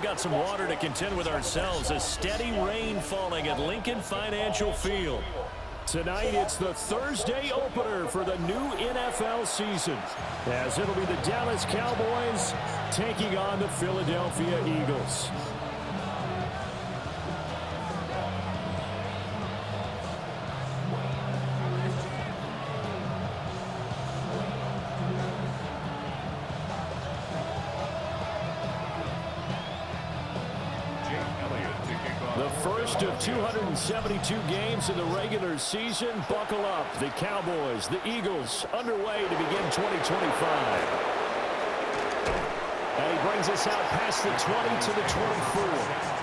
we've got some water to contend with ourselves. A steady rain falling at Lincoln Financial Field. Tonight, it's the Thursday opener for the new NFL season, as it'll be the Dallas Cowboys taking on the Philadelphia Eagles. The first of 272 games in the regular season. Buckle up. The Cowboys, the Eagles, underway to begin 2025. And he brings us out past the 20 to the 24.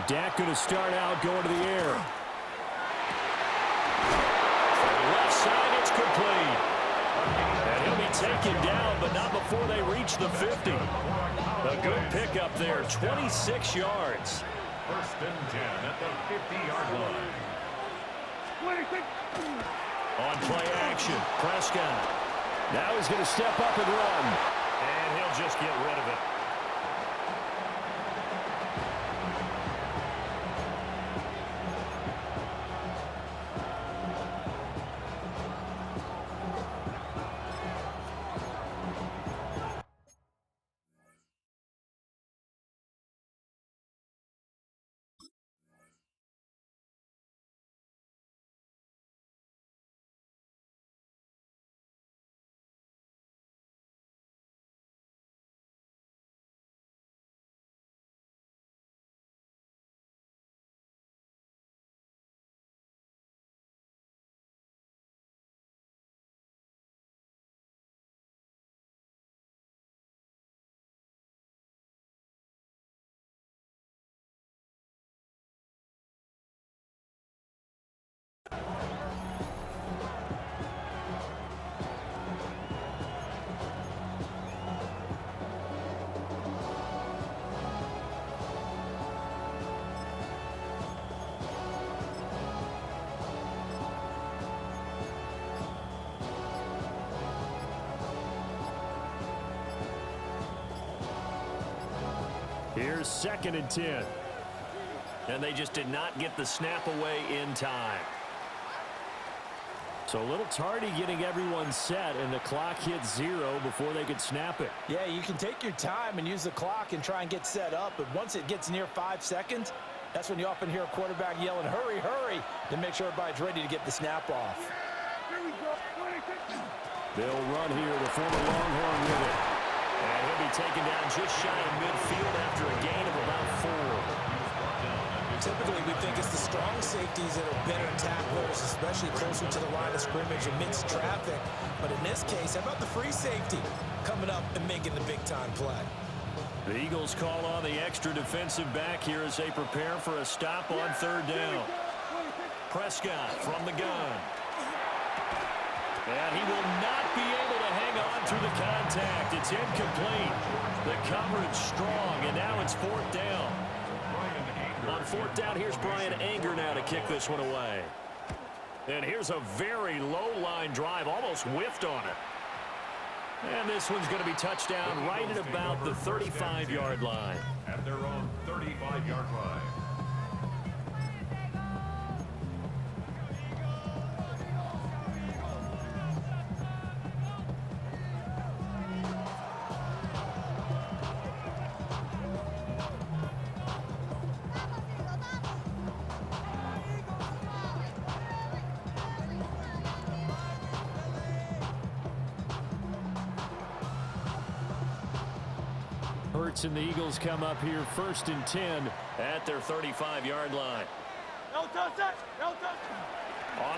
Dak going to start out going to the air. Left side, it's complete. And he'll be taken down, but not before they reach the 50. A good pickup there, 26 yards. First and 10 at the 50-yard line. On play action, Prescott. Now he's going to step up and run. And he'll just get rid of it. Here's 2nd and 10. And they just did not get the snap away in time. So a little tardy getting everyone set, and the clock hit 0 before they could snap it. Yeah, you can take your time and use the clock and try and get set up, but once it gets near 5 seconds, that's when you often hear a quarterback yelling, hurry, hurry, to make sure everybody's ready to get the snap off. They'll run here, the former Longhorn with it. And he'll be taken down just shy of midfield after a gain of about 4. Typically, we think it's the strong safeties that are better tacklers, especially closer to the line of scrimmage amidst traffic. But in this case, how about the free safety coming up and making the big-time play? The Eagles call on the extra defensive back here as they prepare for a stop on 3rd down. Prescott from the gun. And he will not be able to hang on through the contact. It's incomplete. The coverage strong, and now it's 4th down. On 4th down, here's Brian Anger now to kick this one away. And here's a very low-line drive, almost whiffed on it. And this one's going to be touchdown right at about the 35-yard line. At their own 35-yard line. And the Eagles come up here 1st and 10 at their 35-yard line. On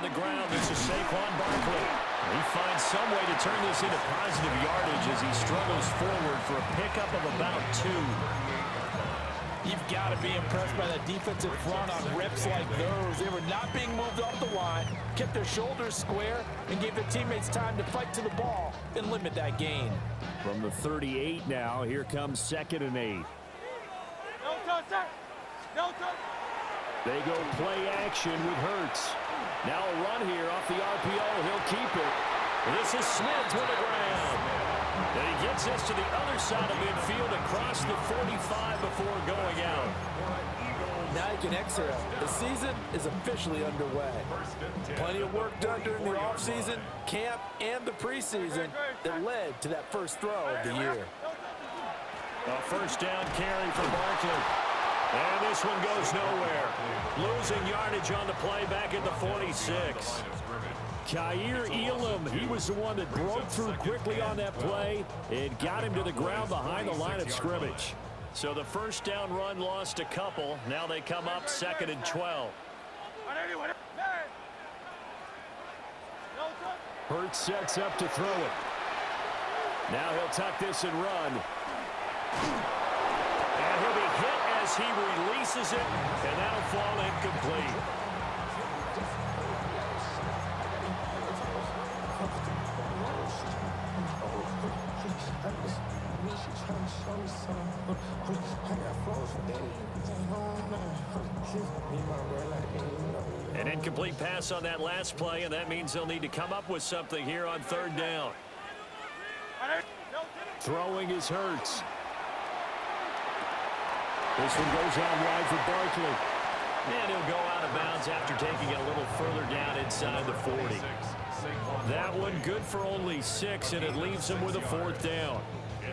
the ground, this is Saquon Barkley. He finds some way to turn this into positive yardage as he struggles forward for a pickup of about 2. You've got to be impressed by that defensive front on rips like those. They were not being moved off the line, kept their shoulders square, and gave their teammates time to fight to the ball and limit that gain. From the 38 now, here comes 2nd and 8. No touch, sir. No touch. They go play action with Hurts. Now a run here off the RPO. He'll keep it. This is Smith to the ground. And he gets this to the other side of midfield across the 45 before going out. Now you can exhale. The season is officially underway. Plenty of work done during the offseason, camp, and the preseason that led to that first throw of the year. A first down carry for Barkley. And this one goes nowhere. Losing yardage on the play back at the 46. Kaiir Elam, he was the one that broke through quickly on that play and got him to the ground behind the line of scrimmage. So the first down run lost a couple. Now they come up 2nd and 12. Hurts sets up to throw it. Now he'll tuck this and run. And he'll be hit as he releases it, and that'll fall incomplete. An incomplete pass on that last play, and that means they'll need to come up with something here on 3rd down. Throwing is Hurts. This one goes out wide for Barkley. And he'll go out of bounds after taking it a little further down inside the 40. That one good for only 6, and it leaves him with a 4th down.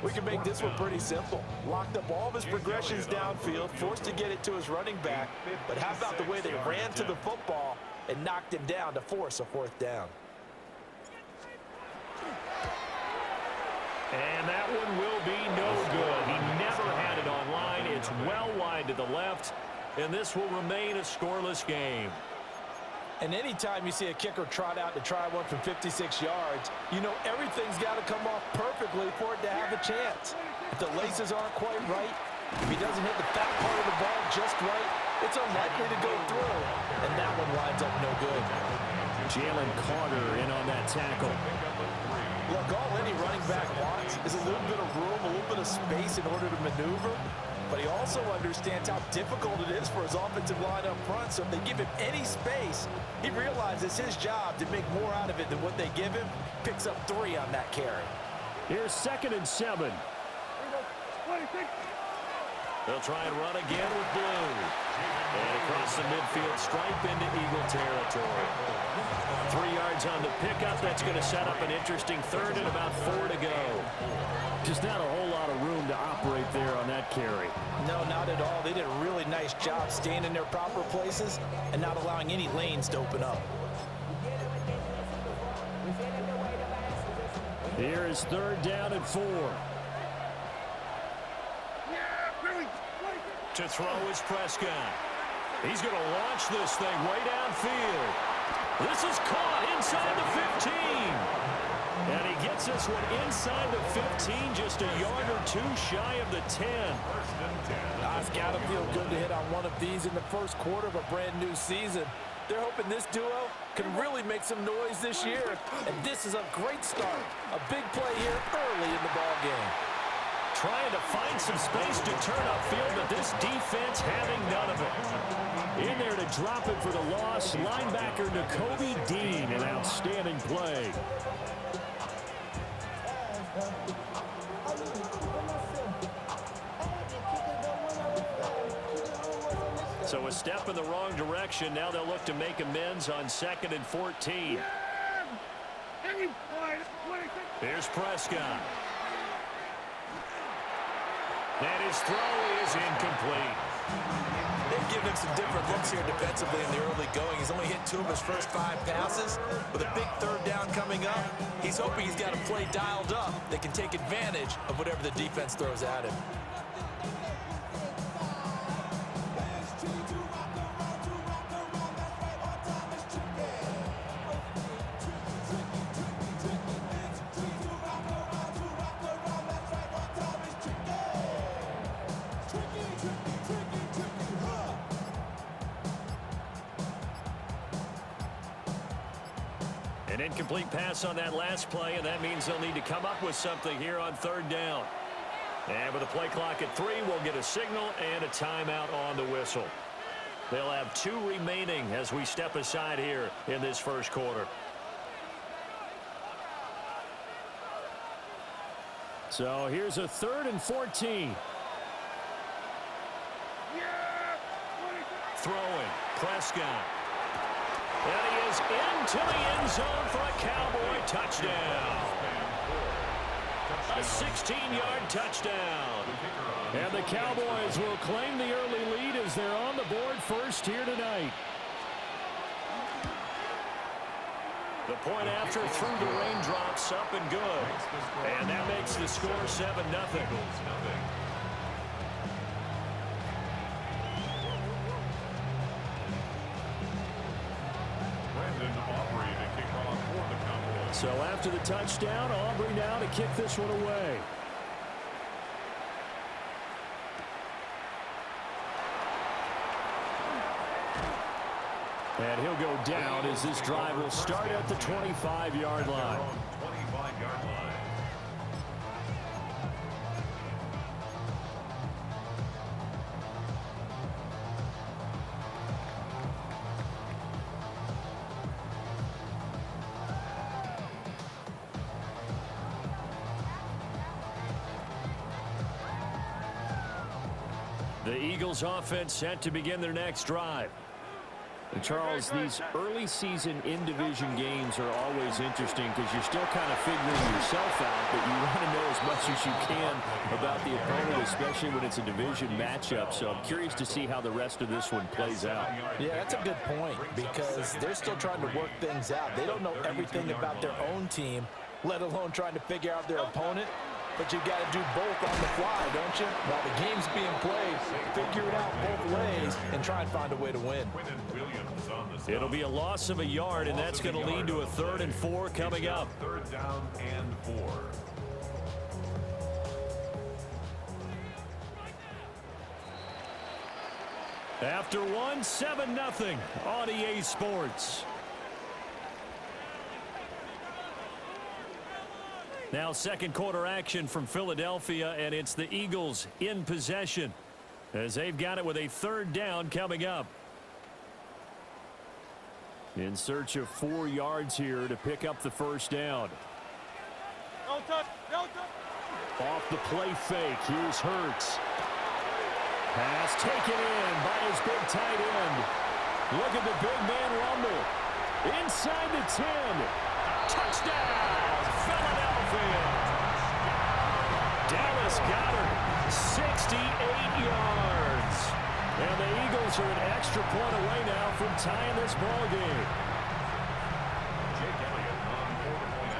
We can make this one pretty simple. Locked up all of his progressions downfield, forced to get it to his running back. But how about the way they ran to the football and knocked him down to force a 4th down? And that one will be no good. He never had it on line. It's well wide to the left, and this will remain a scoreless game. And anytime you see a kicker trot out to try one from 56 yards, you know everything's got to come off perfectly for it to have a chance. If the laces aren't quite right, if he doesn't hit the fat part of the ball just right, it's unlikely to go through. And that one winds up no good. Jalen Carter in on that tackle. Look, all any running back wants is a little bit of room, a little bit of space in order to maneuver. But he also understands how difficult it is for his offensive line up front. So if they give him any space, he realizes his job to make more out of it than what they give him. Picks up 3 on that carry. Here's 2nd and 7. They'll try and run again with Blue. And across the midfield stripe into Eagle territory. 3 yards on the pickup. That's going to set up an interesting 3rd and about 4 to go. Just not a whole lot of room to operate there on that carry. No, not at all. They did a really nice job staying in their proper places and not allowing any lanes to open up. Here is 3rd down and 4. To throw is Prescott. He's going to launch this thing way downfield. This is caught inside the 15. And he gets this one inside the 15, just a yard or 2 shy of the 10. It's got to feel good to hit on one of these in the first quarter of a brand new season. They're hoping this duo can really make some noise this year. And this is a great start. A big play here early in the ball game. Trying to find some space to turn upfield, but this defense having none of it. In there to drop it for the loss, linebacker Nakobe Dean, an outstanding play. So a step in the wrong direction. Now they'll look to make amends on 2nd and 14. Here's Prescott. And his throw is incomplete. They've given him some different looks here defensively in the early going. He's only hit 2 of his first 5 passes. With a big 3rd down coming up, he's hoping he's got a play dialed up that can take advantage of whatever the defense throws at him. An incomplete pass on that last play, and that means they'll need to come up with something here on third down. And with the play clock at 3, we'll get a signal and a timeout on the whistle. They'll have 2 remaining as we step aside here in this first quarter. So here's a 3rd and 14. Throwing, Prescott. And he is into the end zone for a Cowboy touchdown. A 16-yard touchdown. And the Cowboys will claim the early lead as they're on the board first here tonight. The point after through the raindrops, up and good. And that makes the score 7-0. So after the touchdown, Aubrey now to kick this one away. And he'll go down as this drive will start at the 25-yard line. The Eagles offense set to begin their next drive. And Charles, these early season in-division games are always interesting because you're still kind of figuring yourself out, but you want to know as much as you can about the opponent, especially when it's a division matchup. So I'm curious to see how the rest of this one plays out. Yeah, that's a good point because they're still trying to work things out. They don't know everything about their own team, let alone trying to figure out their opponent. But you've got to do both on the fly, don't you? While the game's being played, figure it out both ways and try and find a way to win. It'll be a loss of a yard, and that's going to lead to a 3rd and 4 coming up. 3rd down and 4. After one, 7-0 on EA Sports. Now second quarter action from Philadelphia, and it's the Eagles in possession as they've got it with a 3rd down coming up. In search of 4 yards here to pick up the first down. No touch, no touch. Off the play fake, here's Hurts. Pass taken in by his big tight end. Look at the big man rumble. Inside the 10. Touchdown, Philadelphia. Dallas Goedert, 68 yards. And the Eagles are an extra point away now from tying this ball game.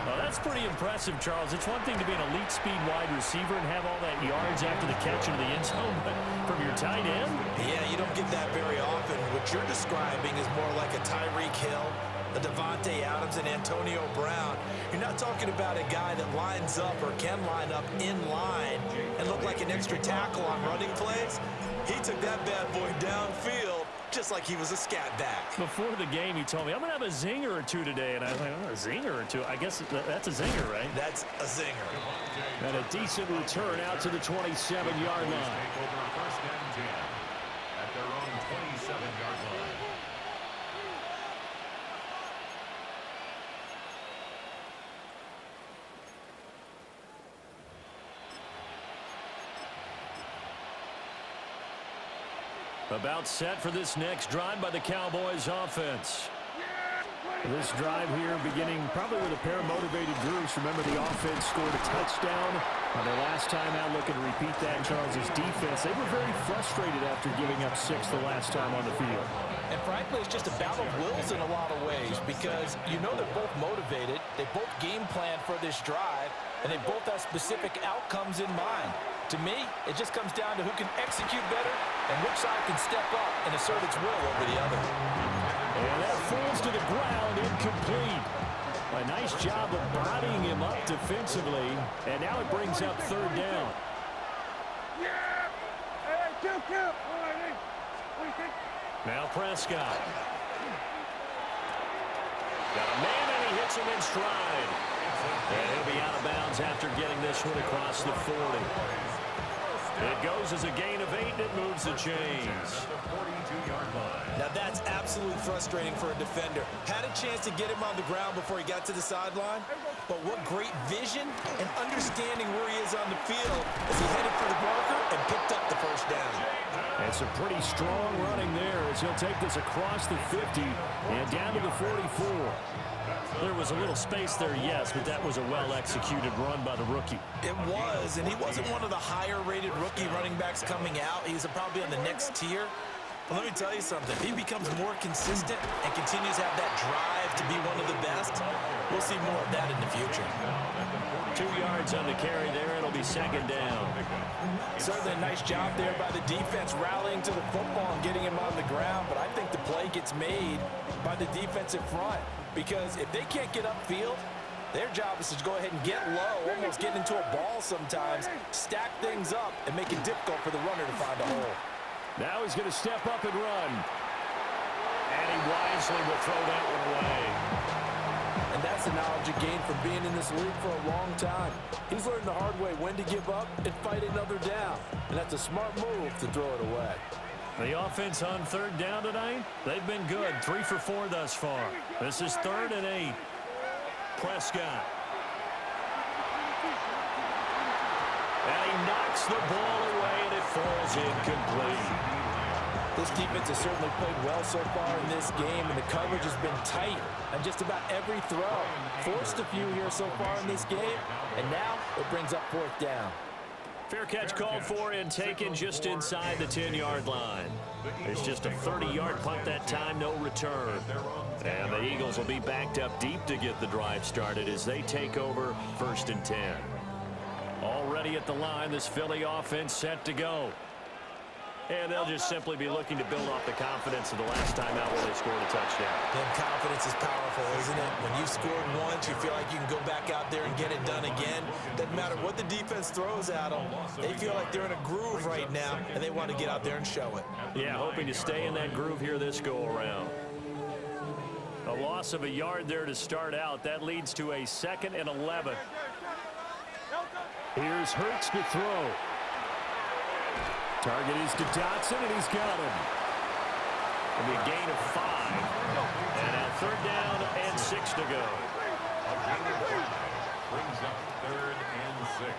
Well, that's pretty impressive, Charles. It's one thing to be an elite speed wide receiver and have all that yards after the catch into the end zone, but from your tight end? Yeah, you don't get that very often. What you're describing is more like a Tyreek Hill, a Devontae Adams, and Antonio Brown. You're not talking about a guy that lines up or can line up in line and look like an extra tackle on running plays. He took that bad boy downfield just like he was a scat back. Before the game, he told me, I'm going to have a zinger or two today. And I was like, oh, a zinger or two? I guess that's a zinger, right? That's a zinger. And a decent return out to the 27-yard line. First and 10 at their own 27-yard line. About set for this next drive by the Cowboys offense. This drive here beginning probably with a pair of motivated groups. Remember, the offense scored a touchdown on their last time out. Looking to repeat that. Charles's defense, they were very frustrated after giving up 6 the last time on the field. And frankly, it's just a battle of wills in a lot of ways because you know they're both motivated. They both game plan for this drive, and they both have specific outcomes in mind. To me, it just comes down to who can execute better and which side can step up and assert its will over the other. And that falls to the ground, incomplete. A nice job of bodying him up defensively, and now it brings up 3rd down. Now Prescott. Got a man, and he Gets him in stride. And he'll be out of bounds after getting this one across the 40. It goes as a gain of 8, and it moves the chains. Now that's absolutely frustrating for a defender. Had a chance to get him on the ground before he got to the sideline, but what great vision and understanding where he is on the field as he headed for the marker and picked up the first down. And some pretty strong running there as he'll take this across the 50 and down to the 44. There was a little space there, yes, but that was a well-executed run by the rookie. It was, and he wasn't one of the higher-rated rookie running backs coming out. He's probably on the next tier. But let me tell you something. If he becomes more consistent and continues to have that drive to be one of the best, we'll see more of that in the future. 2 yards on the carry there. It'll be second down. Certainly a nice job there by the defense rallying to the football and getting him on the ground. But I think the play gets made by the defensive front. Because if they can't get upfield, their job is to go ahead and get low, almost get into a ball sometimes, stack things up, and make it difficult for the runner to find a hole. Now he's going to step up and run. And he wisely will throw that one away. And that's the knowledge he gained from being in this league for a long time. He's learned the hard way when to give up and fight another down. And that's a smart move to throw it away. The offense on third down tonight, they've been good. 3 for 4 thus far. This is 3rd and 8. Prescott. And he knocks the ball away, and it falls incomplete. This defense has certainly played well so far in this game, and the coverage has been tight on just about every throw. Forced a few here so far in this game, and now it brings up 4th down. Fair catch called for and taken just inside the 10-yard line. It's just a 30-yard punt that time, no return. And the Eagles will be backed up deep to get the drive started as they take over 1st and 10. Already at the line, this Philly offense set to go. And they'll just simply be looking to build off the confidence of the last time out where they scored a touchdown. And confidence is powerful, isn't it? When you've scored once, you feel like you can go back out there and get it done again. Doesn't matter what the defense throws at them. They feel like they're in a groove right now, and they want to get out there and show it. Yeah, hoping to stay in that groove here this go-around. A loss of a yard there to start out. That leads to a 2nd and 11. Here's Hurts to throw. Target is to Dotson, and he's got him. It'll be a gain of 5. And now 3rd down and 6 to go. Brings up 3rd and 6.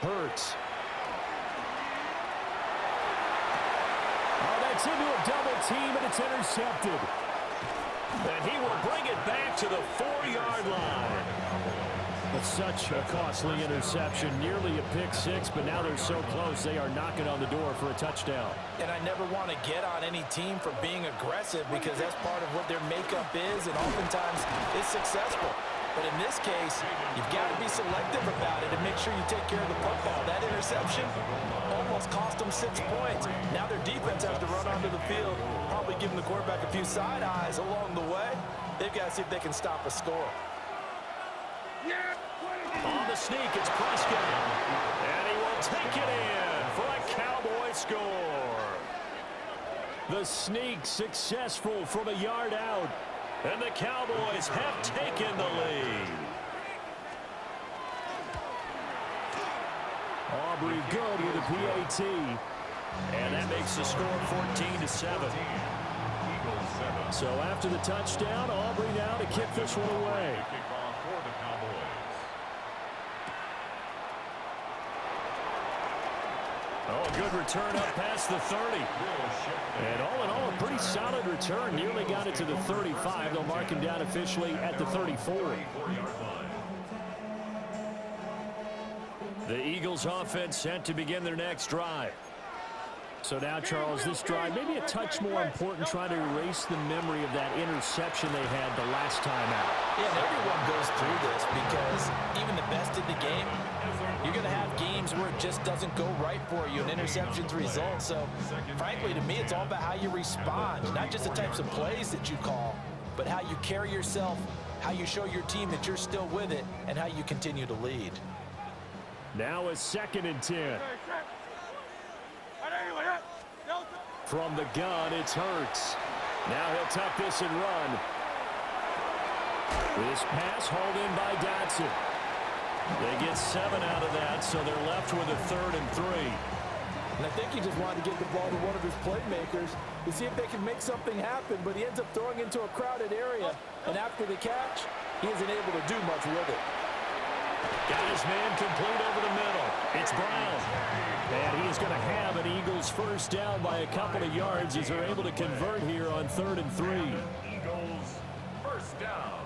Hurts. Oh, that's into a double team, and it's intercepted. And he will bring it back to the 4-yard line. It's such a costly interception, nearly a pick 6, but now they're so close they are knocking on the door for a touchdown. And I never want to get on any team for being aggressive because that's part of what their makeup is and oftentimes is successful. But in this case, you've got to be selective about it and make sure you take care of the football. That interception almost cost them 6 points. Now their defense has to run onto the field, probably giving the quarterback a few side eyes along the way. They've got to see if they can stop a score. On the sneak, it's Prescott. And he will take it in for a Cowboy score. The sneak successful from a yard out. And the Cowboys have taken the lead. Aubrey good with a PAT. And that makes the score 14-7. So after the touchdown, Aubrey now to kick this one away. Oh, a good return up past the 30. And all in all, a pretty solid return. Nearly got it to the 35. They'll mark him down officially at the 34. The Eagles offense set to begin their next drive. So now, Charles, this drive maybe a touch more important, trying to erase the memory of that interception they had the last time out. Yeah, and everyone goes through this because even the best in the game, you're going to have games where it just doesn't go right for you, and interceptions result. So, frankly, to me, it's all about how you respond, not just the types of plays that you call, but how you carry yourself, how you show your team that you're still with it, and how you continue to lead. Now a 2nd and 10. From the gun, it's Hurts. Now he'll tuck this and run. This pass hauled in by Dotson. They get 7 out of that, so they're left with a 3rd and 3. And I think he just wanted to get the ball to one of his playmakers to see if they can make something happen, but he ends up throwing into a crowded area, and after the catch, he isn't able to do much with it. Got his man complete over the middle. It's Brown. And he is going to have an Eagles first down by a couple of yards as they're able to convert here on 3rd and 3. Eagles first down.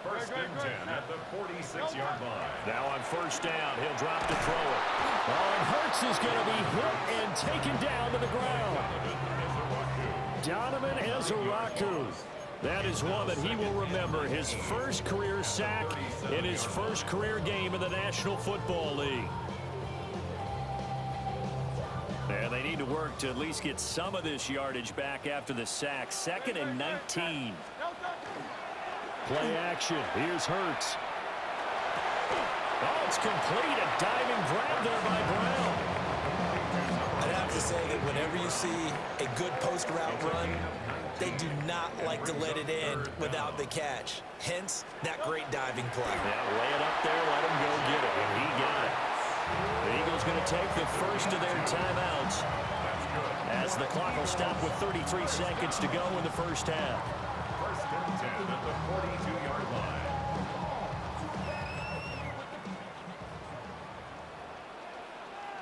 First and 10 at the 46-yard line. Now on first down, he'll drop to throw it. Oh, and Hurts is going to be hit and taken down to the ground. Donovan Ezeraku. That is one that he will remember. His first career sack in his first career game in the National Football League. And they need to work to at least get some of this yardage back after the sack. 2nd and 19. Play action. Here's Hurts. Oh, it's complete. A diving grab there by Brown. I'd have to say that whenever you see a good post route run, they do not like to let it end without the catch. Hence, that great diving play. Yeah, lay it up there, let him go get it, and he got it. The Eagles going to take the first of their timeouts as the clock will stop with 33 seconds to go in the first half. First and 10 at the 42-yard line.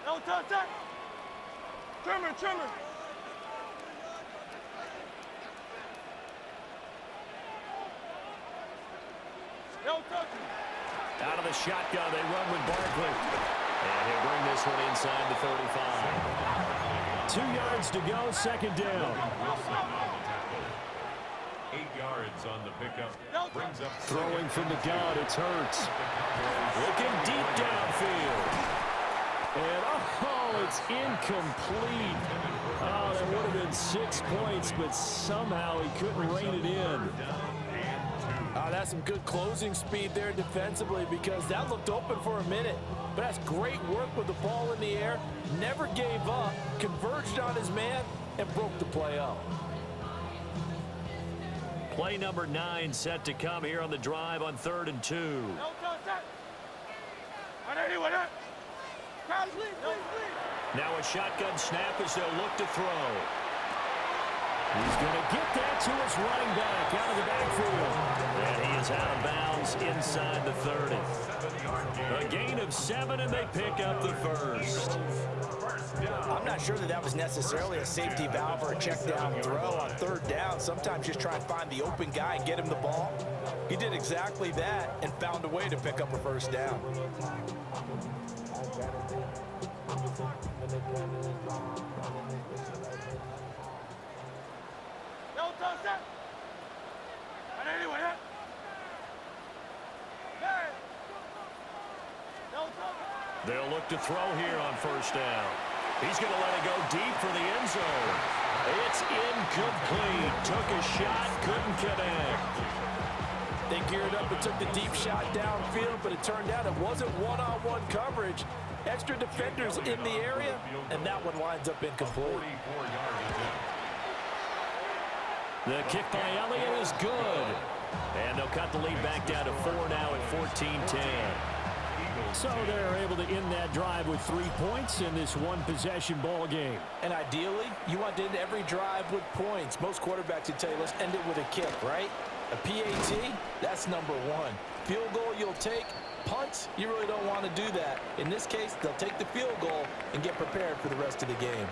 No touch. Trimmer. No touch. Out of the shotgun, they run with Barkley. And he'll bring this one inside the 35. 2 yards to go, second down. 8 yards on the pickup. Brings up Throwing from the gun, it's Hurts. Looking deep downfield. And, oh, it's incomplete. Oh, that would have been 6 points, but somehow he couldn't rein it in. That's some good closing speed there defensively because that looked open for a minute. But that's great work with the ball in the air. Never gave up, converged on his man, and broke the play up. Play number 9 set to come here on the drive on 3rd and 2. No touch. Now a shotgun snap as they'll look to throw. He's going to get that to his running back out of the backfield. And he is out of bounds inside the 30. A gain of 7, and they pick up the first. I'm not sure that was necessarily a safety valve or a check down throw on 3rd down. Sometimes just try and find the open guy and get him the ball. He did exactly that and found a way to pick up a first down. No touch. They'll look to throw here on first down. He's going to let it go deep for the end zone. It's incomplete. Took a shot, couldn't connect. They geared up and took the deep shot downfield, but it turned out it wasn't one-on-one coverage. Extra defenders in the area, and that one winds up incomplete. The kick by Elliott is good. And they'll cut the lead back down to 4 now at 14-10. So they're able to end that drive with 3 points in this one-possession ball game. And ideally, you want to end every drive with points. Most quarterbacks would tell you, let's end it with a kick, right? A PAT, that's number 1. Field goal you'll take. Punts, you really don't want to do that. In this case, they'll take the field goal and get prepared for the rest of the game.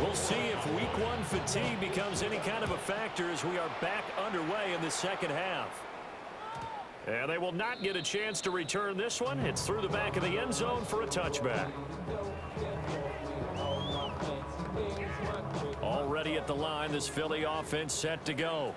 We'll see if week 1 fatigue becomes any kind of a factor as we are back underway in the second half. And they will not get a chance to return this one. It's through the back of the end zone for a touchback. Already at the line, this Philly offense set to go.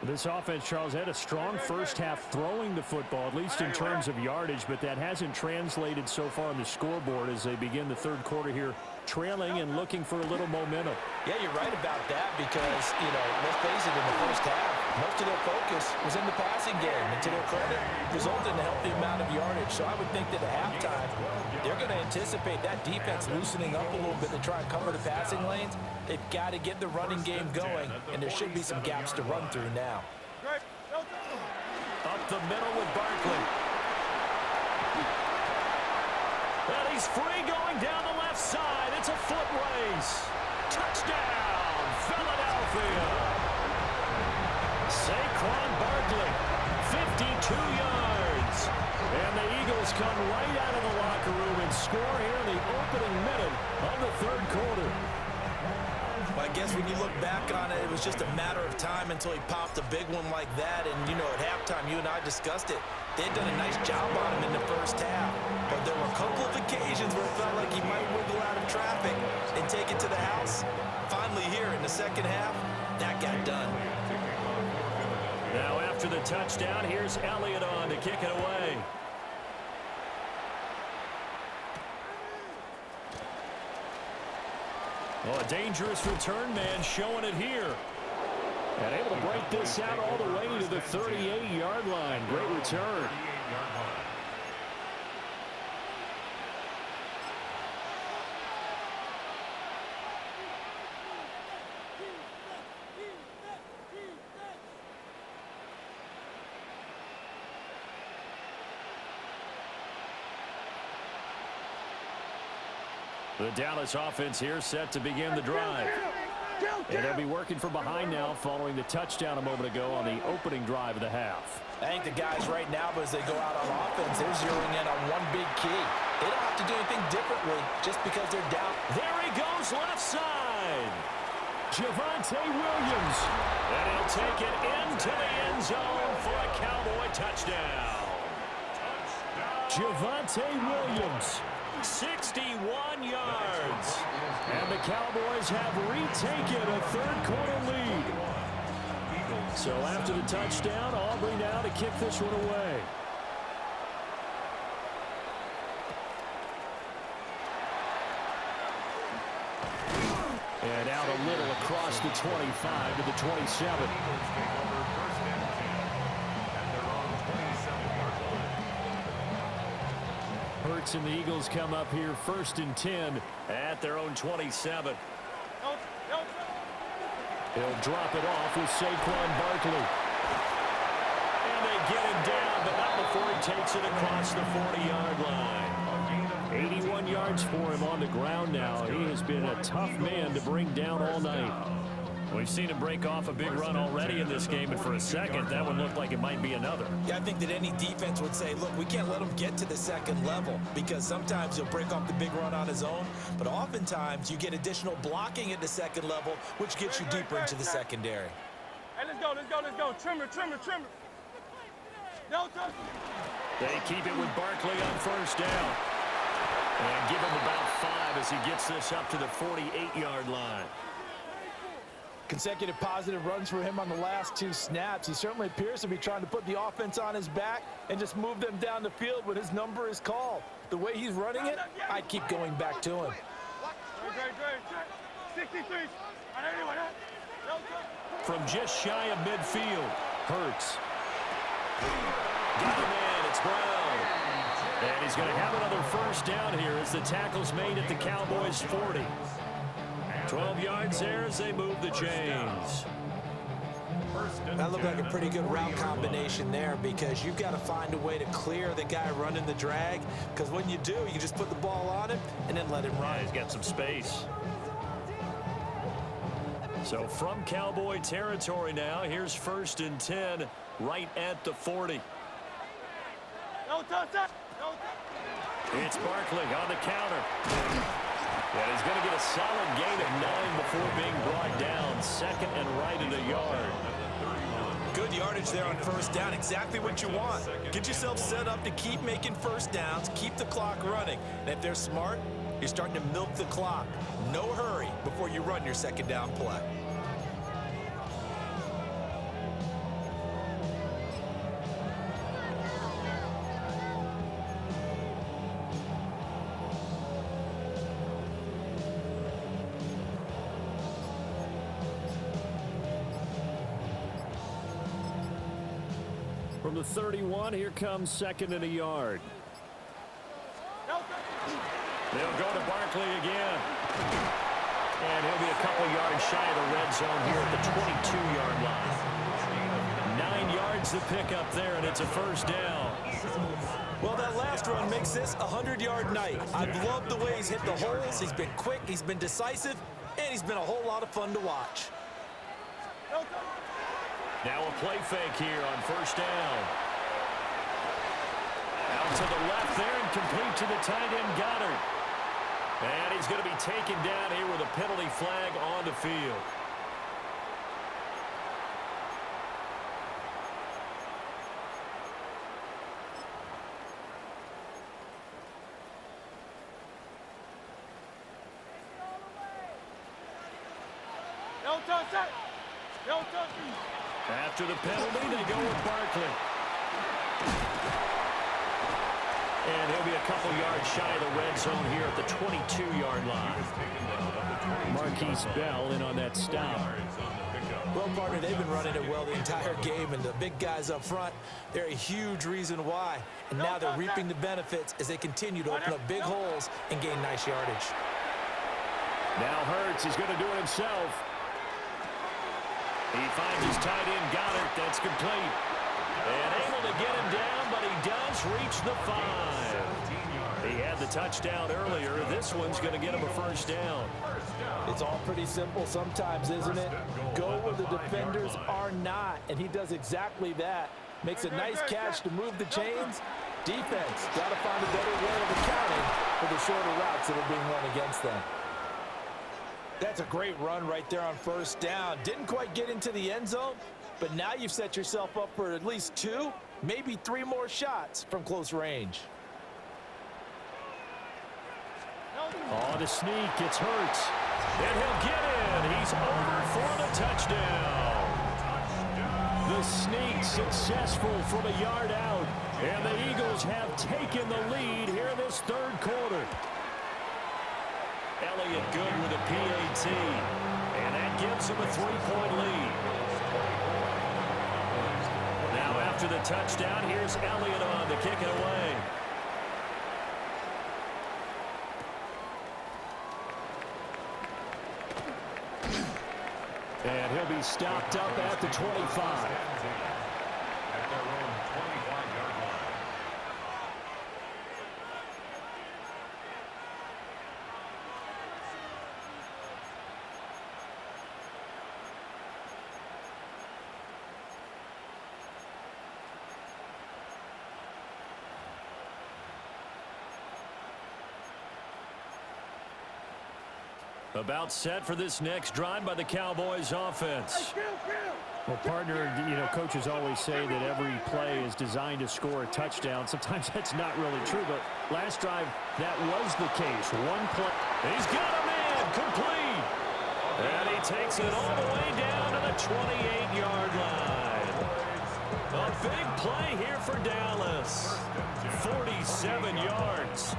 This offense, Charles, had a strong first half throwing the football, at least in terms of yardage, but that hasn't translated so far on the scoreboard as they begin the third quarter here trailing and looking for a little momentum. Yeah, you're right about that because, let's face it, in the first half, most of their focus was in the passing game. And to their credit, resulted in a healthy amount of yardage. So I would think that at halftime, they're going to anticipate that defense loosening up a little bit to try and cover the passing lanes. They've got to get the running game going, and there should be some gaps to run through now. Up the middle with Barkley. And he's free going down the left side. It's a foot race. Touchdown, Philadelphia. Saquon Barkley, 52 yards. And the Eagles come right out of the locker room and score here in the opening minute of the third quarter. Well, I guess when you look back on it, it was just a matter of time until he popped a big one like that. And, at halftime, you and I discussed it. They had done a nice job on him in the first half. But there were a couple of occasions where it felt like he might wiggle out of traffic and take it to the house. Finally here in the second half, that got done. Now after the touchdown, here's Elliott on to kick it away. Oh, a dangerous return man showing it here. And able to break this out all the way to the 38-yard line. Great return. The Dallas offense here set to begin the drive. And they'll be working from behind now following the touchdown a moment ago on the opening drive of the half. I think the guys right now, as they go out on offense, they're zeroing in on one big key. They don't have to do anything differently just because they're down. There he goes, left side. Javonte Williams. And he'll take it into the end zone for a Cowboy touchdown. Javonte Williams. 61 yards. And the Cowboys have retaken a third-quarter lead. So after the touchdown, Aubrey now to kick this one away. And out a little across the 25 to the 27. Hurts and the Eagles come up here 1st and 10 at their own 27. He'll drop it off with Saquon Barkley. And they get him down, but not before he takes it across the 40-yard line. 81 yards for him on the ground now. He has been a tough man to bring down all night. We've seen him break off a big run already in this game, and for a second, that one looked like it might be another. Yeah, I think that any defense would say, look, we can't let him get to the second level because sometimes he'll break off the big run on his own, but oftentimes you get additional blocking at the second level, which gets you deeper into the secondary. Hey, let's go. Trimmer. They keep it with Barkley on first down. And give him about 5 as he gets this up to the 48-yard line. Consecutive positive runs for him on the last 2 snaps. He certainly appears to be trying to put the offense on his back and just move them down the field when his number is called. The way he's running it, I'd keep going back to him. Great. 63. From just shy of midfield, Hurts. Got the man, it's Brown. And he's going to have another first down here as the tackle's made at the Cowboys' 40. 12 yards there as they move the chains. That looked like a pretty good route combination there because you've got to find a way to clear the guy running the drag, because when you do, you can just put the ball on him and then let him run. Yeah, he's got some space. So from Cowboy territory now, here's 1st and 10 right at the 40. It's Barkley on the counter. And he's going to get a solid gain of 9 before being brought down. 2nd and right at a yard. Good yardage there on first down. Exactly what you want. Get yourself set up to keep making first downs, keep the clock running. And if they're smart, you're starting to milk the clock. No hurry before you run your second down play. From the 31, here comes 2nd and a yard. They'll go to Barkley again. And he'll be a couple yards shy of the red zone here at the 22-yard line. 9 yards to pick up there, and it's a first down. Well, that last run makes this a 100-yard night. I've loved the way he's hit the holes. He's been quick, he's been decisive, and he's been a whole lot of fun to watch. Now a play fake here on first down. Out to the left there and complete to the tight end Goddard. And he's going to be taken down here with a penalty flag on the field. After the penalty, they go with Barkley. And he'll be a couple yards shy of the red zone here at the 22-yard line. Marquise Bell in on that stop. Well, partner, they've been running it well the entire game, and the big guys up front, they're a huge reason why. And now they're reaping the benefits as they continue to open up big holes and gain nice yardage. Now Hurts is going to do it himself. He finds his tight end Goddard. That's complete. And able to get him down, but he does reach the 5. He had the touchdown earlier. This one's going to get him a first down. It's all pretty simple sometimes, isn't it? Go where the defenders are not, and he does exactly that. Makes a nice catch to move the chains. Defense got to find a better way of accounting for the shorter routes that are being run against them. That's a great run right there on first down. Didn't quite get into the end zone, but now you've set yourself up for at least 2, maybe 3 more shots from close range. On the sneak, it's Hurts. And he'll get in. He's over for the touchdown. The sneak successful from a yard out. And the Eagles have taken the lead here in this third quarter. Elliott good with a PAT. And that gives him a 3-point lead. Now after the touchdown, here's Elliott on to kick it away. And he'll be stopped up at the 25. At their own 25-yard line. About set for this next drive by the Cowboys offense. Well, partner, you know, coaches always say that every play is designed to score a touchdown. Sometimes that's not really true, but last drive, that was the case. One play. He's got a man complete. And he takes it all the way down to the 28-yard line. A big play here for Dallas. 47 yards.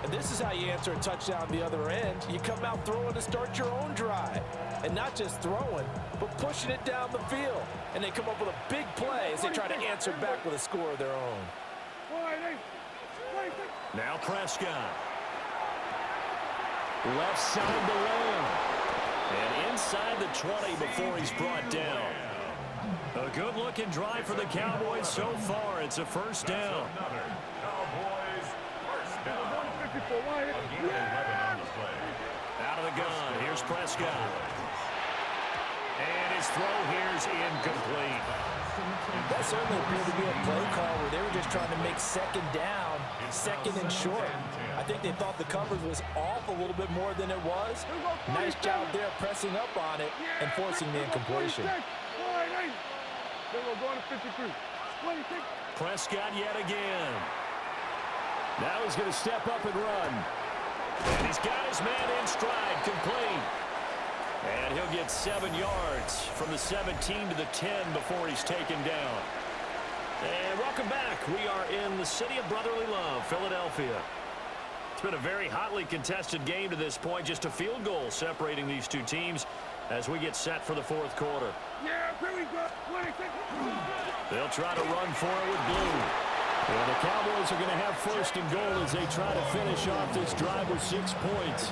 And this is how you answer a touchdown the other end. You come out throwing to start your own drive. And not just throwing, but pushing it down the field. And they come up with a big play as they try to answer back with a score of their own. Now Prescott. Left side to Lamb. And inside the 20 before he's brought down. A good-looking drive for the Cowboys so far. It's a first down. Cowboys first down. Out of the gun, here's Prescott. And his throw here's incomplete. That certainly appeared to be a play call where they were just trying to make second down, second and short. I think they thought the coverage was off a little bit more than it was. Nice job there pressing up on it and forcing the incompletion. Prescott yet again. Now he's going to step up and run. And he's got his man in stride, complete. And he'll get 7 yards from the 17 to the 10 before he's taken down. And welcome back. We are in the city of brotherly love, Philadelphia. It's been a very hotly contested game to this point. Just a field goal separating these two teams. as we get set for the fourth quarter. Yeah, here we go. 26. They'll try to run for it with blue. Well, the Cowboys are going to have first and goal as they try to finish off this drive with 6 points.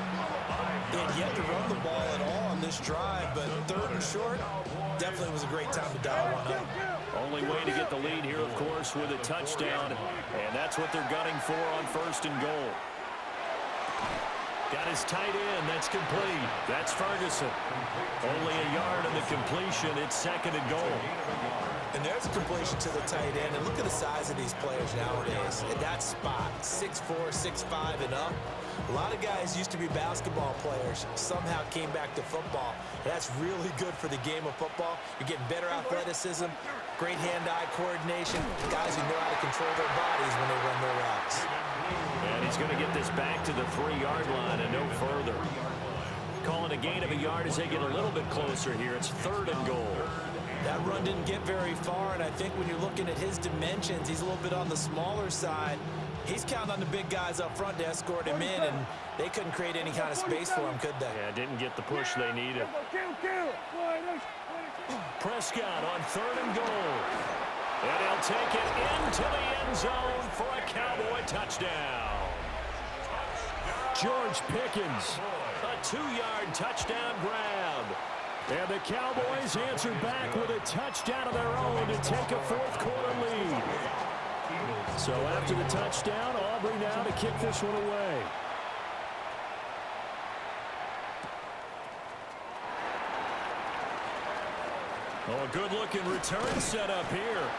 They had yet to run the ball at all on this drive, but third and short definitely was a great time to dial one up. Only way to get the lead here, of course, with a touchdown, and that's what they're gunning for on first and goal. Got his tight end. That's complete. That's Ferguson. Only a yard in the completion. It's second and goal. And there's a completion to the tight end. And look at the size of these players nowadays. At that spot, 6'4", 6'5", and up. A lot of guys used to be basketball players, somehow came back to football. That's really good for the game of football. You're getting better athleticism, great hand-eye coordination, guys who know how to control their bodies when they run their routes. And he's going to get this back to the 3-yard line and no further. Calling a gain of a yard as they get a little bit closer here. It's third and goal. That run didn't get very far, and I think when you're looking at his dimensions, he's a little bit on the smaller side. He's counting on the big guys up front to escort him in, and they couldn't create any kind of space for him, could they? Yeah, didn't get the push they needed. Prescott on third and goal. And he'll take it into the end zone for a Cowboy touchdown. George Pickens. A 2-yard touchdown grab. And the Cowboys answer back with a touchdown of their own to take a fourth-quarter lead. So after the touchdown, Aubrey now to kick this one away. Oh, a good-looking return set up here.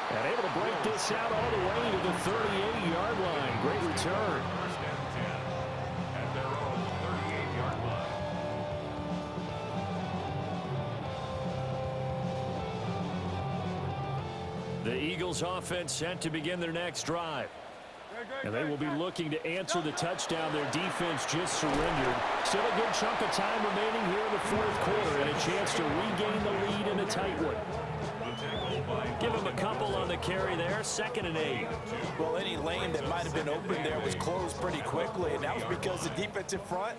And able to break this out all the way to the 38-yard line. Great return. First and 10 at their own 38-yard line. The Eagles offense set to begin their next drive. And they will be looking to answer the touchdown. Their defense just surrendered. Still a good chunk of time remaining here in the fourth quarter and a chance to regain the lead in a tight one. Give him a couple on the carry there. 2nd and 8. Well, any lane that might have been open there was closed pretty quickly, and that was because the defensive front,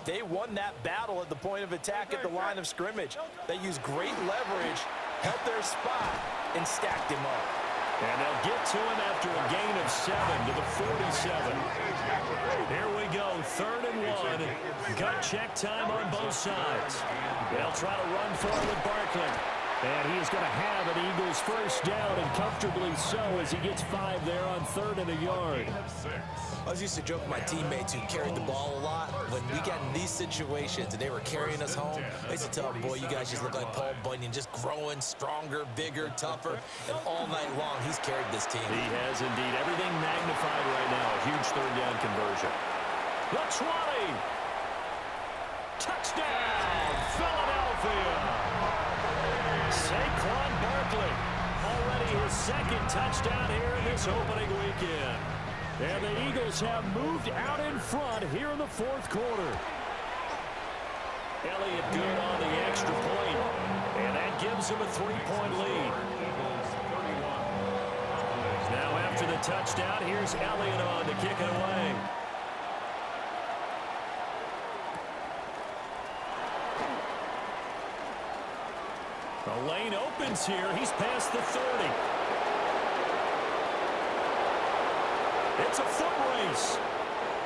they won that battle at the point of attack at the line of scrimmage. They used great leverage, held their spot, and stacked him up. And they'll get to him after a gain of 7 to the 47. Here we go, 3rd and 1. Gut check time on both sides. They'll try to run for it with Barkley. And he is going to have an Eagles first down, and comfortably so as he gets 5 there on 3rd and a yard. I was used to joke with my teammates who carried the ball a lot. When we got in these situations and they were carrying us home, I used to tell them, boy, you guys just look like Paul Bunyan, just growing stronger, bigger, tougher. And all night long, he's carried this team. He has indeed. Everything magnified right now. A huge 3rd down conversion. The 20. Touchdown, Philadelphia. Saquon Barkley, already his 2nd touchdown here in this opening weekend. And the Eagles have moved out in front here in the fourth quarter. Elliott good on the extra point, and that gives him a 3-point lead. Now after the touchdown, here's Elliott on to kick it away. The lane opens here. He's past the 30. It's a foot race.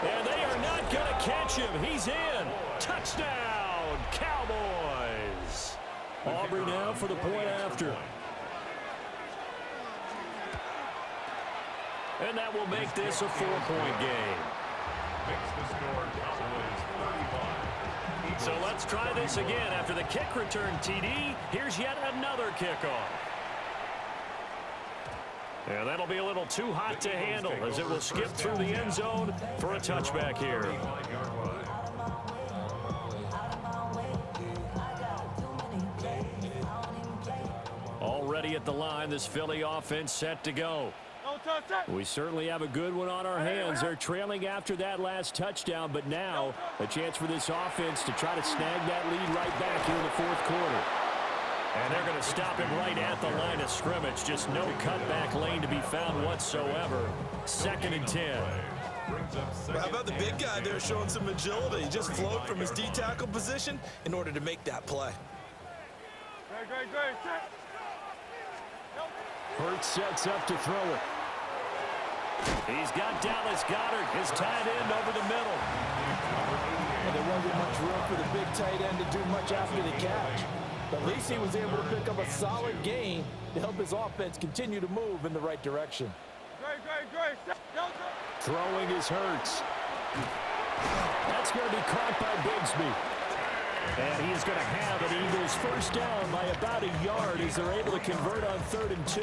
And they are not going to catch him. He's in. Touchdown, Cowboys. Aubrey now for the point after. And that will make this a 4-point game. Makes the score Cowboys 35. So let's try this again. After the kick return TD, here's yet another kickoff. And that'll be a little too hot to handle as it will skip through the end zone for a touchback here. Already at the line, this Philly offense set to go. We certainly have a good one on our hands. They're trailing after that last touchdown, but now a chance for this offense to try to snag that lead right back here in the fourth quarter. And they're going to stop him right at the line of scrimmage. Just no cutback lane to be found whatsoever. 2nd and 10. brings up second. How about the big guy there showing some agility? He just float from his D-tackle position in order to make that play. Great. Hurts sets up to throw it. He's got Dallas Goedert, his tight end, over the middle. And there wasn't much room for the big tight end to do much after the catch. But at least he was able to pick up a solid gain to help his offense continue to move in the right direction. Great. Throwing is Hurts. That's going to be caught by Bigsby. And he is going to have an Eagles first down by about a yard as they're able to convert on 3rd and 2.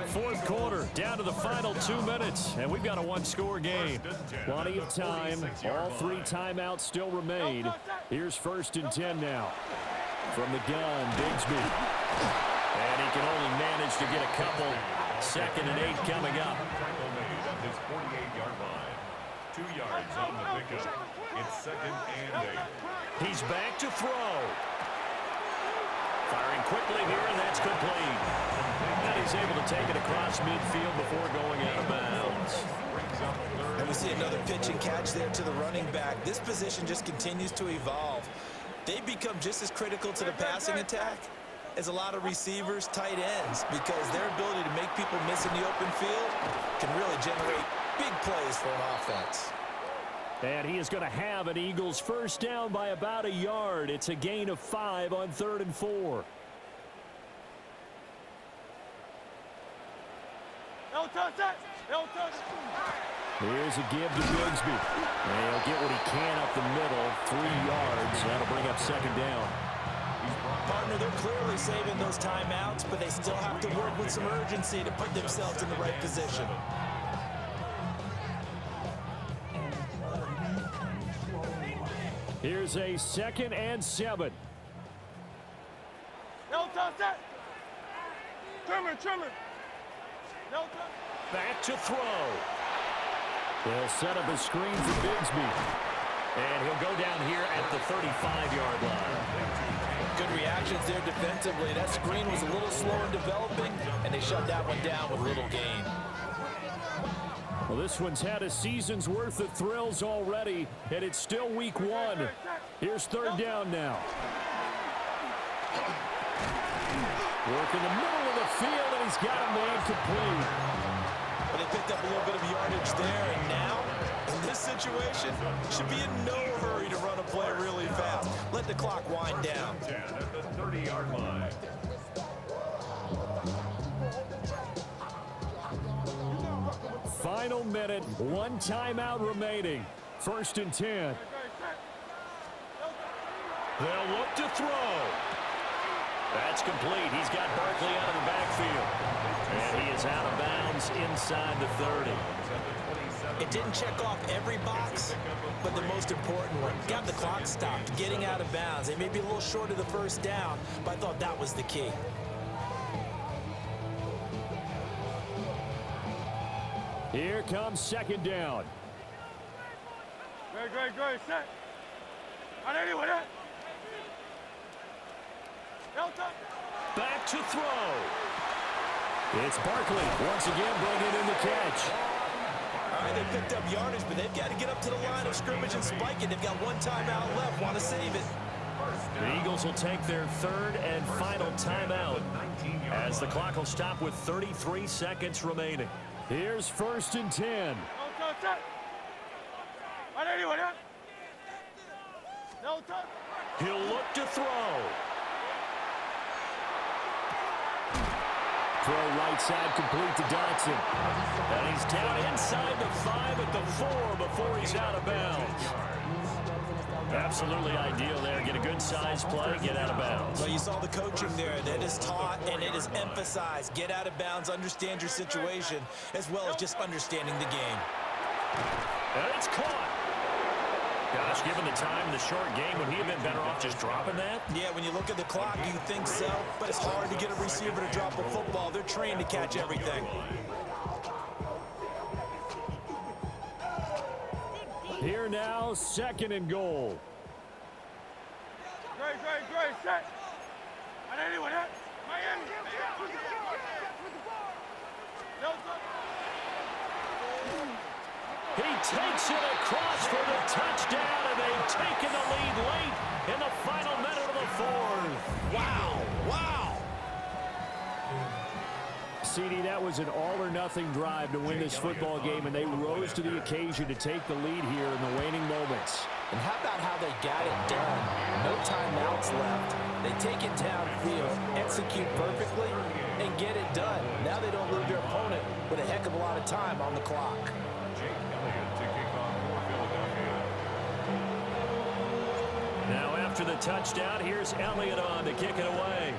Fourth quarter, down to the final 2 minutes, and we've got a one-score game. Plenty of time. All 3 timeouts still remain. Here's 1st and 10 now. From the gun, Bigsby. And he can only manage to get a couple. 2nd and 8 coming up. Tackle made at his 48-yard line. 2 yards on the pickup. It's 2nd and 8. He's back to throw. Firing quickly here, and that's complete. And he's able to take it across midfield before going out of bounds. And we see another pitch and catch there to the running back. This position just continues to evolve. They become just as critical to the passing attack as a lot of receivers, tight ends, because their ability to make people miss in the open field can really generate big plays for an offense. And he is going to have an Eagles first down by about a yard. It's a gain of 5 on 3rd and 4. Here's a give to Bigsby. And he'll get what he can up the middle. 3 yards. That'll bring up 2nd down. Partner, they're clearly saving those timeouts, but they still have to work with some urgency to put themselves in the right position. Here's a 2nd and 7. Trimmer. Back to throw. They'll set up a screen for Bigsby. And he'll go down here at the 35-yard line. Good reactions there defensively. That screen was a little slow in developing, and they shut that one down with little gain. Well, this one's had a season's worth of thrills already, and it's still week 1. Here's 3rd down now. Work in the middle of the field, and he's got a man complete. But they picked up a little bit of yardage there, and now, in this situation, should be in no hurry to run a play really fast. Let the clock wind down. 10 at the 30-yard line. Final minute, 1 timeout remaining. 1st and 10. They'll look to throw. That's complete. He's got Barkley out of the backfield. And he is out of bounds inside the 30. It didn't check off every box, but the most important one. Got the clock stopped, getting out of bounds. They may be a little short of the first down, but I thought that was the key. Here comes 2nd down. Great. Set. Back to throw. It's Barkley once again bringing in the catch. All right, they picked up yardage, but they've got to get up to the line of scrimmage and spike it. They've got 1 timeout left. Want to save it. The Eagles will take their 3rd and final timeout as the clock will stop with 33 seconds remaining. Here's 1st and 10. He'll look to throw. Throw right side complete to Dotson. And he's down inside the 5 at the 4 before he's out of bounds. Absolutely ideal there. Get a good size play, get out of bounds. Well, you saw the coaching there. That is taught and it is emphasized. Get out of bounds, understand your situation, as well as just understanding the game. And it's caught. Gosh, given the time in the short game, would he have been better off just dropping that? Yeah, when you look at the clock, you think so, but it's hard to get a receiver to drop a football. They're trained to catch everything. Here now, 2nd and goal. Great. Set. Miami. takes it across for the touchdown, and they've taken the lead late in the final minute of the fourth. Wow, wow. CD, that was an all-or-nothing drive to win this football game, and they rose to the occasion to take the lead here in the waning moments. And how about how they got it done? No timeouts left. They take it downfield, execute perfectly, and get it done. Now they don't leave their opponent with a heck of a lot of time on the clock. Now after the touchdown, here's Elliott on to kick it away.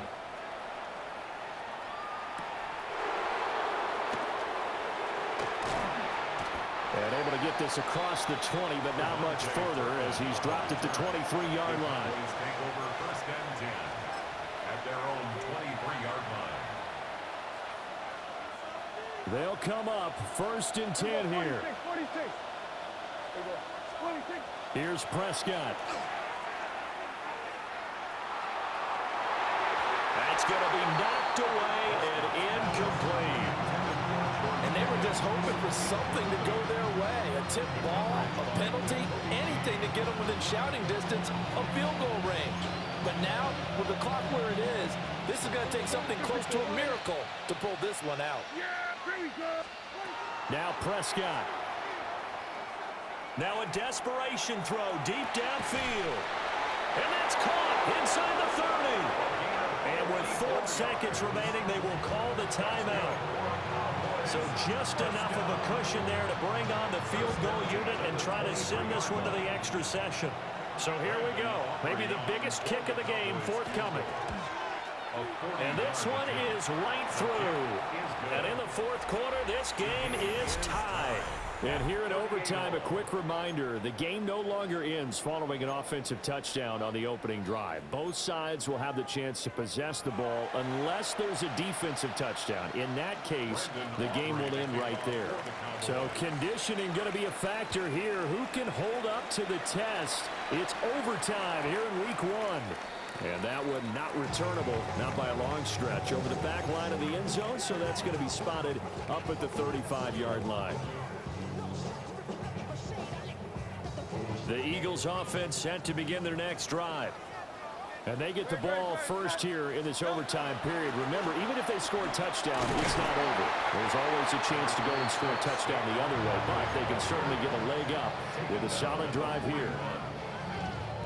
And able to get this across the 20, but not much further as he's dropped it to 23-yard line. Take over first and 10 at their own 23-yard line. They'll come up first and 10 here. 46. There you go. 46. Here's Prescott. That's going to be knocked away and incomplete. And they were just hoping for something to go their way. A tip ball, a penalty, anything to get them within shouting distance of field goal range. But now, with the clock where it is, this is going to take something close to a miracle to pull this one out. Yeah, very good. Now Prescott. Now a desperation throw deep downfield. And that's caught inside the 30. And with 4 seconds remaining, they will call the timeout. So just enough of a cushion there to bring on the field goal unit and try to send this one to the extra session. So here we go. Maybe the biggest kick of the game forthcoming. And this one is right through. And in the fourth quarter, this game is tied. And here in overtime, a quick reminder, the game no longer ends following an offensive touchdown on the opening drive. Both sides will have the chance to possess the ball unless there's a defensive touchdown. In that case, the game will end right there. So conditioning going to be a factor here. Who can hold up to the test? It's overtime here in week 1. And that one not returnable, not by a long stretch, over the back line of the end zone, so that's going to be spotted up at the 35-yard line. The Eagles offense set to begin their next drive. And they get the ball first here in this overtime period. Remember, even if they score a touchdown, it's not over. There's always a chance to go and score a touchdown the other way, but they can certainly get a leg up with a solid drive here.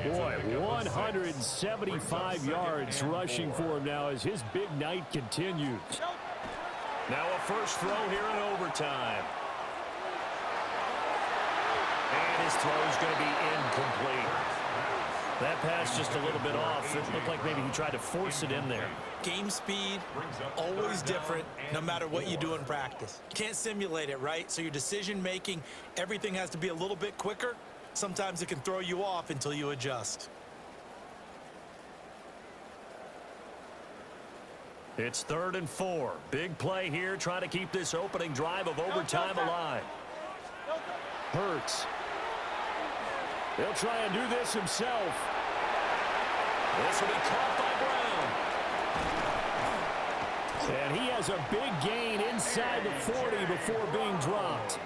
Boy, 175 yards rushing for him now as his big night continues. Now a first throw here in overtime. And his throw is going to be incomplete. That pass just a little bit off. It looked like maybe he tried to force it in there. Game speed, always different, no matter what you do in practice. Can't simulate it, right? So your decision making, everything has to be a little bit quicker. Sometimes it can throw you off until you adjust. It's 3rd and 4. Big play here, trying to keep this opening drive of overtime alive. Hurts. He'll try and do this himself. This will be caught by Brown. And he has a big gain inside the 40 before being dropped.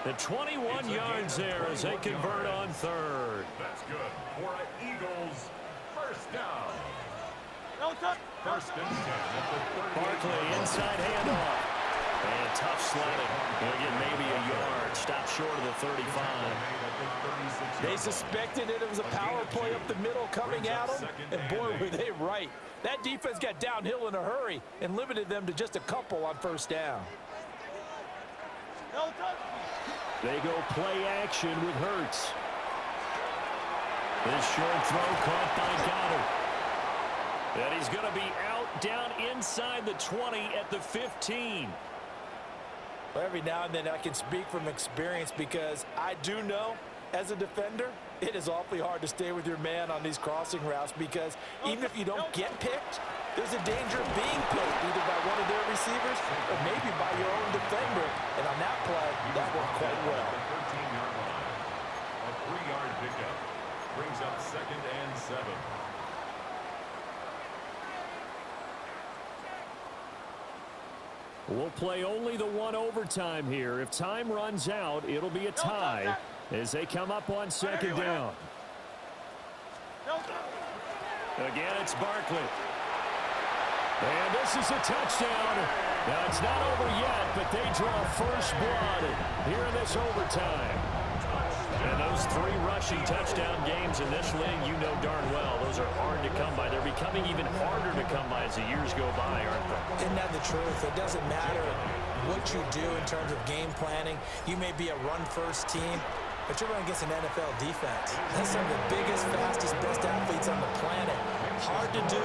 The 21 yards there as they convert on 3rd. That's good for an Eagles first down. First and 10 at the 38. Barkley inside handoff. And tough sledding. He'll get maybe a yard. Stop short of the 35. They suspected it was a power play up the middle coming at them, and boy, were they right. That defense got downhill in a hurry and limited them to just a couple on first down. They go play action with Hurts. This short throw caught by Goddard. And he's going to be out down inside the 20 at the 15. Every now and then I can speak from experience because I do know, as a defender, it is awfully hard to stay with your man on these crossing routes because even if you don't get picked, there's a danger of being picked either by one of their receivers or maybe by your own defender. And on that play, that worked quite well. The 13-yard line. A 3-yard pickup brings up 2nd and 7. We'll play only the one overtime here. If time runs out, it'll be a tie as they come up on second down. Again, it's Barkley. And this is a touchdown. Now, it's not over yet, but they draw first blood here in this overtime. And those 3 rushing touchdown games in this league, you know darn well, those are hard to come by. They're becoming even harder to come by as the years go by, aren't they? Isn't that the truth? It doesn't matter what you do in terms of game planning. You may be a run-first team, but you're running against an NFL defense. That's some of the biggest, fastest, best athletes on the planet. Hard to do.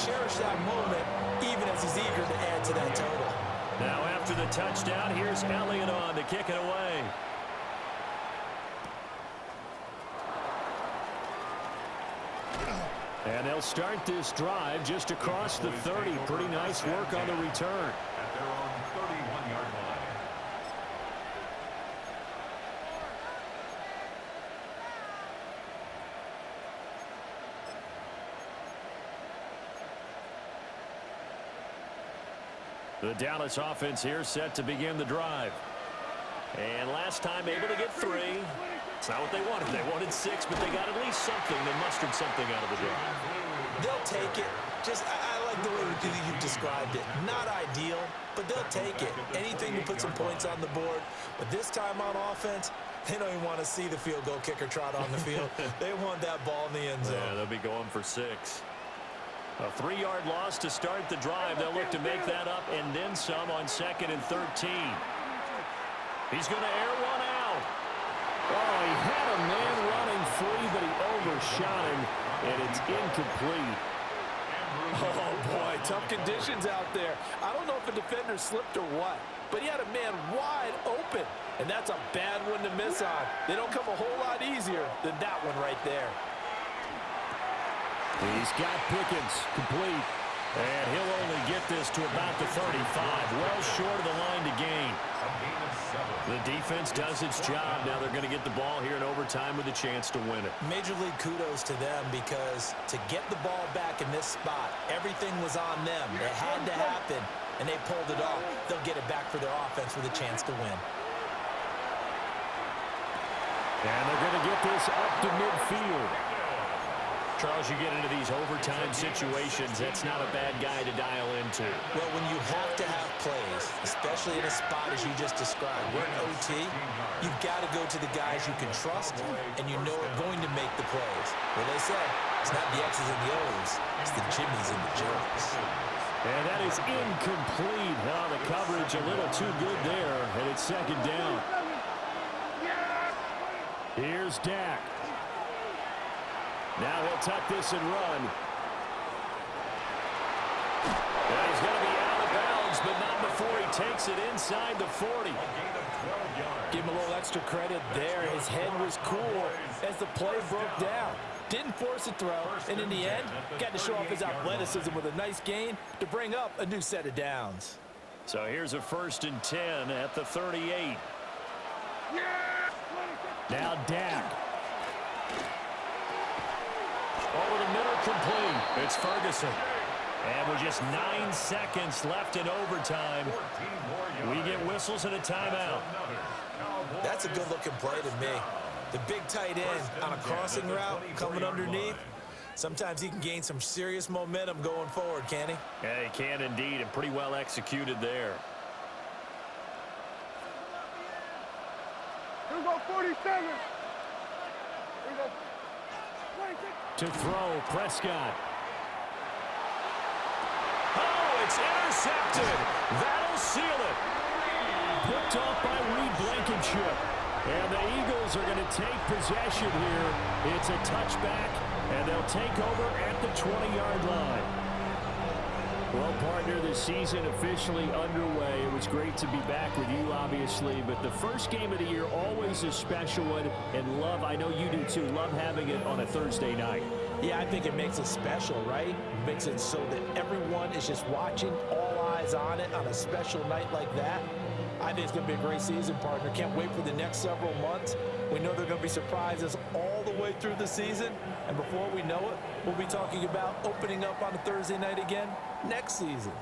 Cherish that moment, even as he's eager to add to that total. Now after the touchdown, here's Elliott on to kick it away. And they'll start this drive just across the 30. Pretty nice work on the return. At their own 31-yard line. The Dallas offense here set to begin the drive. And last time able to get 3. It's not what they wanted. They wanted 6, but they got at least something. They mustered something out of the drive. They'll take it. I like the way you've described it. Not ideal, but they'll take it. Anything to put some points on the board. But this time on offense, they don't even want to see the field goal kicker trot on the field. They want that ball in the end zone. Yeah, they'll be going for 6. A 3-yard loss to start the drive. They'll look to make that up and then some on 2nd and 13. He's going to air one out. Oh, he had a man running free, but he overshot him, and it's incomplete. Oh, boy, tough conditions out there. I don't know if a defender slipped or what, but he had a man wide open, and that's a bad one to miss on. They don't come a whole lot easier than that one right there. He's got Pickens complete. And he'll only get this to about the 35. Well short of the line to gain. The defense does its job. Now they're going to get the ball here in overtime with a chance to win it. Major league kudos to them, because to get the ball back in this spot, everything was on them. It had to happen, and they pulled it off. They'll get it back for their offense with a chance to win. And they're going to get this up to midfield. Charles, you get into these overtime situations, that's not a bad guy to dial into. Well, when you have to have plays, especially in a spot as you just described, we're in OT, you've got to go to the guys you can trust and you know are going to make the plays. Well, they say it's not the X's and the O's, it's the Jimmys and the Joes. And that is incomplete. Oh, the coverage a little too good there, and it's 2nd down. Here's Dak. Now he'll tuck this and run. And he's going to be out of bounds, but not before he takes it inside the 40. Give him a little extra credit there. His head was cool as the play broke down. Didn't force a throw, and in the end, got to show off his athleticism with a nice gain to bring up a new set of downs. So here's a 1st and 10 at the 38. Now Dak. Over the middle, complete. It's Ferguson. And with just 9 seconds left in overtime, we get whistles and a timeout. That's a good-looking play to me. The big tight end on a crossing route coming underneath. Sometimes he can gain some serious momentum going forward, can't he? Yeah, he can indeed, and pretty well executed there. Here we go, 47. Here we go. 26. To throw, Prescott. Oh, it's intercepted. That'll seal it. Picked off by Reed Blankenship. And the Eagles are going to take possession here. It's a touchback, and they'll take over at the 20-yard line. Well, partner, the season officially underway. It was great to be back with you, obviously, but the first game of the year, always a special one, and love, I know you do too, love having it on a Thursday night. Yeah, I think it makes it special, right? It makes it so that everyone is just watching, all eyes on it on a special night like that. I think it's going to be a great season, partner. Can't wait for the next several months. We know there are going to be surprises all the way through the season. And before we know it, we'll be talking about opening up on a Thursday night again next season.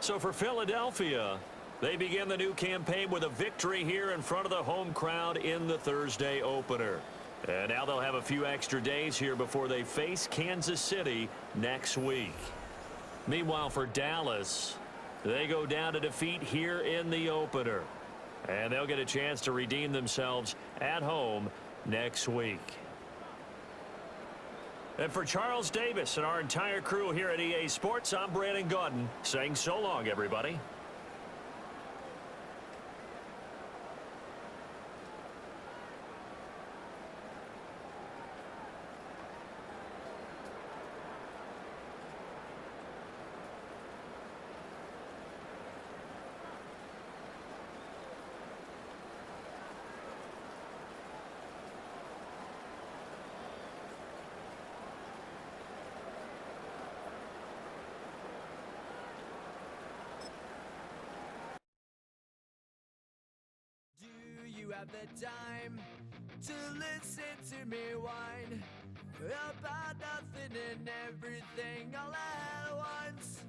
So for Philadelphia, they begin the new campaign with a victory here in front of the home crowd in the Thursday opener. And now they'll have a few extra days here before they face Kansas City next week. Meanwhile, for Dallas, they go down to defeat here in the opener. And they'll get a chance to redeem themselves at home next week. And for Charles Davis and our entire crew here at EA Sports, I'm Brandon Gaudin saying so long, everybody. You have the time to listen to me whine about nothing and everything all at once.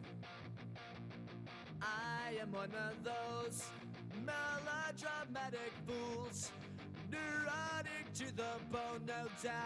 I am one of those melodramatic fools, neurotic to the bone, no doubt.